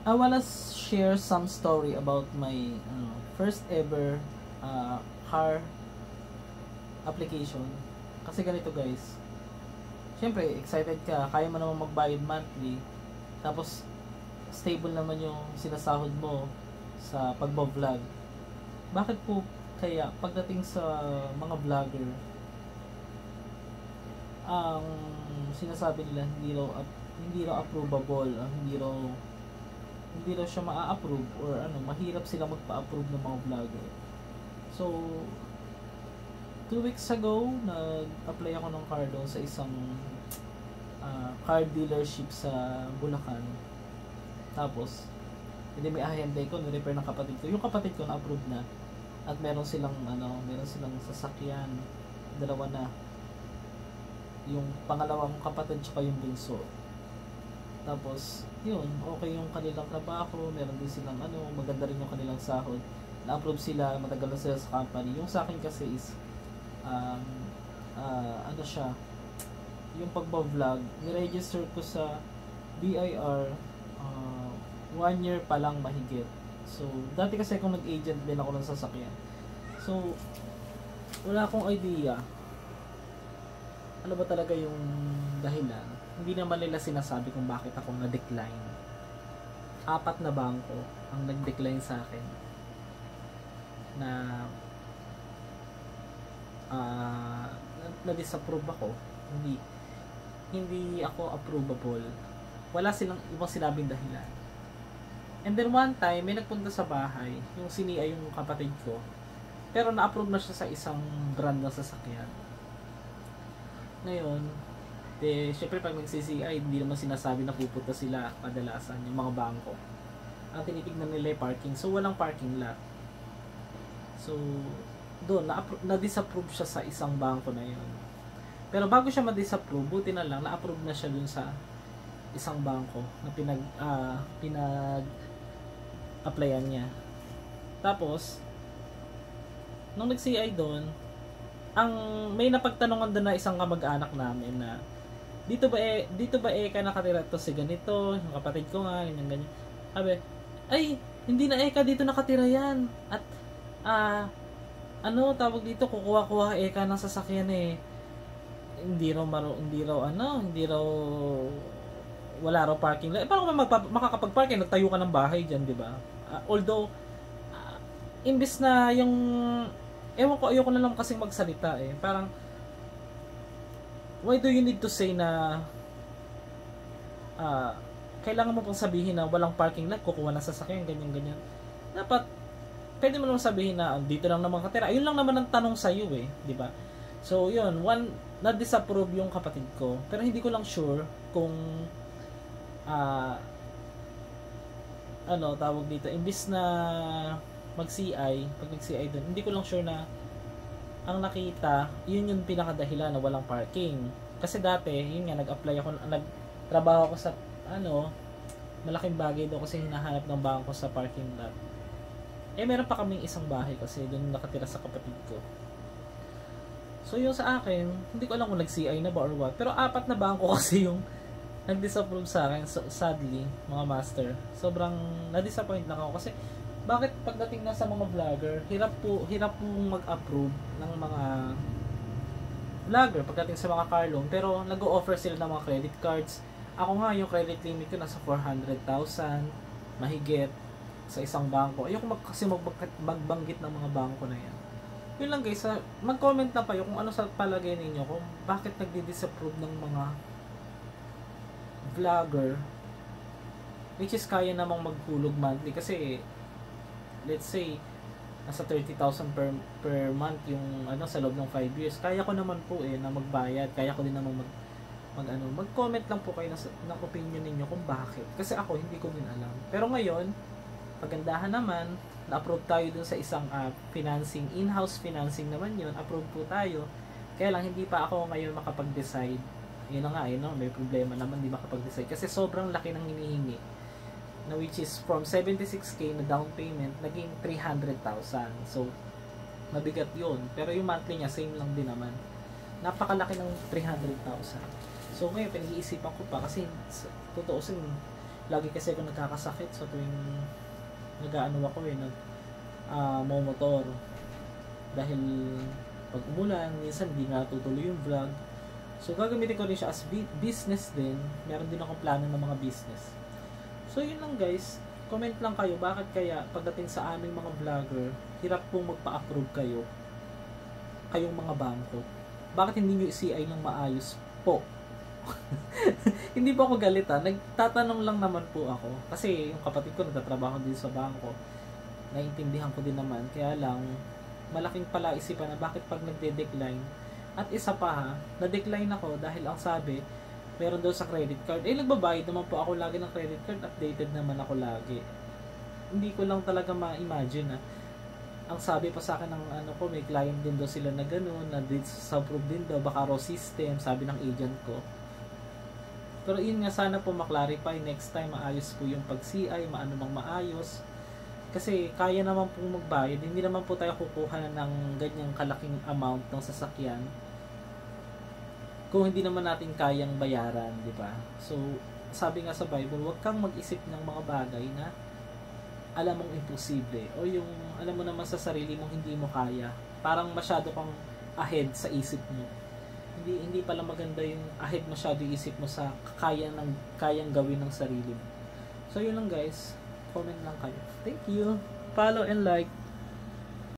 I wanna share some story about my first ever car application. Kasi ganito guys, syempre excited ka, kaya mo naman magbayad monthly, tapos stable naman yung sinasahod mo sa pagbo-vlog. Bakit po kaya pagdating sa mga vlogger, ang sinasabi nila hindi raw approvable, hindi raw siya maa-approve, or mahirap sila magpa-approve ng mga vlogger. So 2 weeks ago, nag-apply ako ng car doon sa isang car dealership sa Bulacan. Tapos hindi, may ahente ko, ni-repair ng kapatid ko. Yung kapatid ko na-approve na, at meron silang sasakyan, dalawa na, yung pangalawang kapatid tsaka yung bunso. Tapos yun, okay yung kanilang trabaho, meron din silang maganda rin yung kanilang sahod, na-approve sila, matagal na sila sa company. Yung sa akin kasi is siya, yung pagba-vlog, ni-register ko sa BIR 1 year pa lang mahigit. So dati kasi akong nag-agent din ako ng sasakyan, so wala akong idea ano ba talaga yung dahilan. Hindi naman nila sinasabi kung bakit ako na-decline. 4 na bangko ang nag-decline sa akin na na-disapprove ako. Hindi ako approvable. Wala silang ibang sinabing dahilan. And then one time, may nagpunta sa bahay, yung sinia yung kapatid ko, pero na-approve na siya sa isang brand ng sasakyan. Ngayon, syempre pag nag-CCI, hindi naman sinasabi na pupunta sila kadalasan yung mga bangko. Ang tinitignan nila yung parking. So walang parking lot. So doon na-disapprove siya sa isang bangko na yun. Pero bago siya ma-disapprove, buti na lang na-approve na siya dun sa isang bangko na pinag-applyan niya. Tapos nung nag-CI doon, may napagtanungan doon na isang kamag-anak namin na dito ba ka nakatira to si ganito, yung kapatid ko nga, ganyan. Sabi, ay, hindi na dito nakatira yan. At tawag dito, kukuha ka ng sasakyan eh. Hindi raw wala raw parking lot. Paano ka makakapag-parking? Nagtayo ka ng bahay dyan, di ba? Although imbis na yung ayoko na lang kasing magsalita eh. Parang why do you need to say na kailangan mo pang sabihin na walang parking lot, kukuha ng sasakyan, ganyan. Dapat pwede mo lang sabihin na dito lang naman katira. Ayun lang naman ang tanong sa iyo eh, di ba? So yun, na-disapprove yung kapatid ko. Pero hindi ko lang sure kung tawag dito, imbis na mag-CI, pag nag-CI doon, hindi ko lang sure na ang nakita, yun yung pinakadahilan na walang parking. Kasi dati, yun nga, nagtrabaho ako sa malaking bagay doon kasi hinahanap ng bangko sa parking lot. Meron pa kaming isang bahay kasi doon nakatira sa kapatid ko. So yung sa akin, hindi ko alam kung nag-CI na ba or what, pero 4 na bangko kasi yung nag-disapprove sa akin. So, sadly, mga master, sobrang na-disappoint lang ako kasi bakit pagdating na sa mga vlogger, hirap pong mag-approve ng mga vlogger pagdating sa mga car loan, pero nag-o-offer sila ng mga credit cards. Ako nga, yung credit limit ko nasa 400,000 mahigit sa isang bangko. Ayoko kasi magbanggit ng mga bangko na yan. Yun lang guys, mag-comment na kayo kung ano sa palagay ninyo, kung bakit nagdi-disapprove ng mga vlogger which is kaya namang maghulog monthly. Kasi let's say nasa 30,000 per month yung sa loob ng 5 years. Kaya ko naman po na magbayad. Kaya ko din naman mag-comment lang po kayo ng opinion ninyo kung bakit. Kasi ako hindi ko din alam. Pero ngayon, pagandahan naman, na-approve tayo dun sa isang financing, in-house financing naman yun. Approve po tayo. Kaya lang hindi pa ako ngayon makapag-decide. Yun na nga, may problema naman di makapag-decide. Kasi sobrang laki ng hinihingi. Na which is from 76k na down payment, naging 300,000. So, mabigat yun. Pero yung monthly niya, same lang din naman. Napakalaki ng 300,000. So, ngayon, pinag-iisipan ko pa kasi, tutuusin, Lagi kasi ako nagkakasakit sa tuwing nag-aano ako motor. Dahil pag umulan, minsan hindi nga tutuloy yung vlog. So gagamitin ko rin siya as business din. Meron din akong plano ng mga business. So yun lang guys. Comment lang kayo bakit kaya pagdating sa aming mga vlogger, hirap pong magpa-approve kayo. Kayong mga bangko. Bakit hindi nyo i-CI ng maayos po? Hindi po ako galit ha. Nagtatanong lang naman po ako. Kasi yung kapatid ko nagtatrabaho din sa bangko. Naiintindihan ko din naman. Kaya lang, malaking palaisipan na bakit pag nagde-decline. At isa pa ha, na-decline ako dahil ang sabi, meron daw sa credit card. Nagbabayad naman po ako lagi ng credit card. Updated naman ako lagi. Hindi ko lang talaga ma-imagine ha. Ang sabi pa sa akin ng may client din daw sila na gano'n, na disapprove din daw, baka raw system, sabi ng agent ko. Pero yun nga, sana po maklarify next time, maayos po yung pag-CI, maano ng maayos. Kasi kaya naman pong magbayad, hindi naman po tayo kukuha ng ganyang kalaking amount ng sasakyan kung hindi naman natin kayang bayaran, di ba? So, sabi nga sa Bible, huwag kang mag-isip ng mga bagay na alam mong imposible o yung alam mo naman sa sarili mong hindi mo kaya. Parang masyado kang ahead sa isip mo. Hindi pala maganda yung ahead masyado yung isip mo sa kayang gawin ng sarili mo. So, yun lang guys. Comment lang kayo. Thank you. Follow and like.